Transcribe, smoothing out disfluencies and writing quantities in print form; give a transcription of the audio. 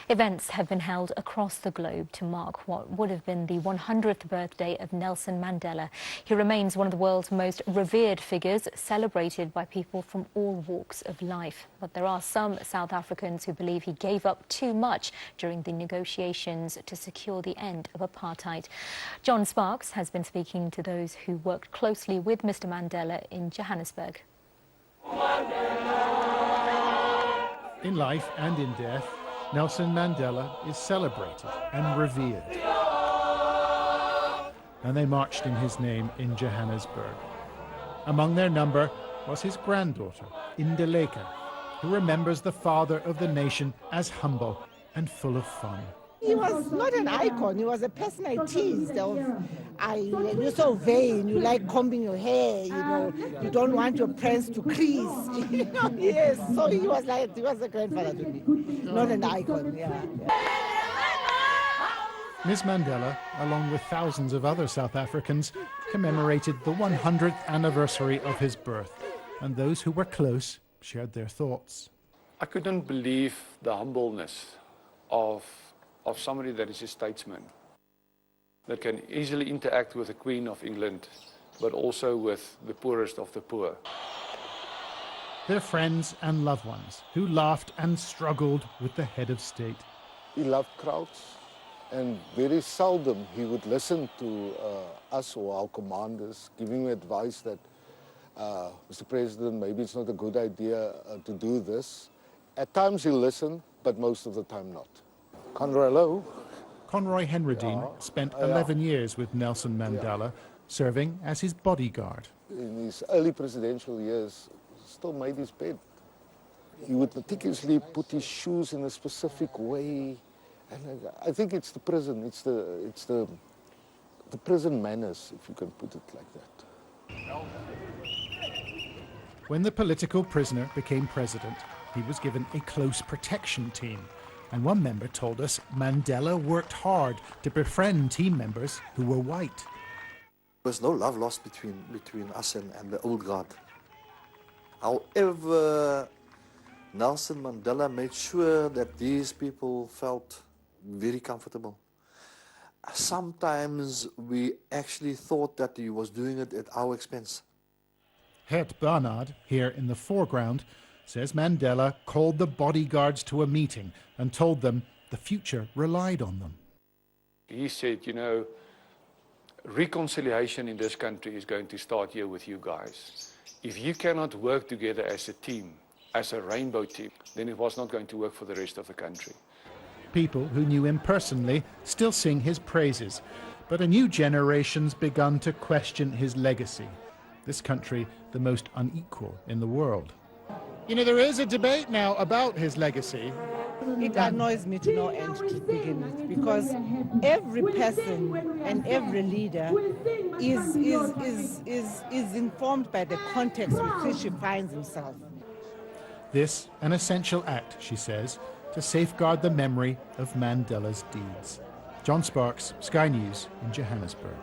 Events have been held across the globe to mark what would have been the 100th birthday of Nelson Mandela. He remains one of the world's most revered figures, celebrated by people from all walks of life. But there are some South Africans who believe he gave up too much during the negotiations to secure the end of apartheid. John Sparks has been speaking to those who worked closely with Mr. Mandela in Johannesburg. In life and in death, Nelson Mandela is celebrated and revered. And they marched in his name in Johannesburg. Among their number was his granddaughter, Indaleka, who remembers the father of the nation as humble and full of fun. He was not an icon, he was a person I teased of, you're so vain, you like combing your hair, you don't want your prince to crease, yes, so he was a grandfather to me, not an icon, yeah. Ms. Mandela, along with thousands of other South Africans, commemorated the 100th anniversary of his birth, and those who were close shared their thoughts. I couldn't believe the humbleness of somebody that is a statesman, that can easily interact with the Queen of England, but also with the poorest of the poor. Their friends and loved ones who laughed and struggled with the head of state. He loved crowds, and very seldom he would listen to us or our commanders, giving advice that, Mr. President, maybe it's not a good idea to do this. At times he'll listen, but most of the time not. Conroy, hello. Conroy Henredine spent 11 years with Nelson Mandela, serving as his bodyguard. In his early presidential years, still made his bed. He would meticulously put his shoes in a specific way. And I think it's the prison, it's the prison manners, if you can put it like that. When the political prisoner became president, he was given a close protection team. And one member told us Mandela worked hard to befriend team members who were white. There was no love lost between us and the old guard. However, Nelson Mandela made sure that these people felt very comfortable. Sometimes we actually thought that he was doing it at our expense. Gert Barnard, here in the foreground, says Mandela called the bodyguards to a meeting and told them the future relied on them. He said, reconciliation in this country is going to start here with you guys. If you cannot work together as a team, as a rainbow team, then it was not going to work for the rest of the country. People who knew him personally still sing his praises, but a new generation's begun to question his legacy. This country, the most unequal in the world. There is a debate now about his legacy. It annoys me to no end to begin with, because every person and every leader is informed by the context with which he finds himself. This an essential act, she says, to safeguard the memory of Mandela's deeds. John Sparks, Sky News in Johannesburg.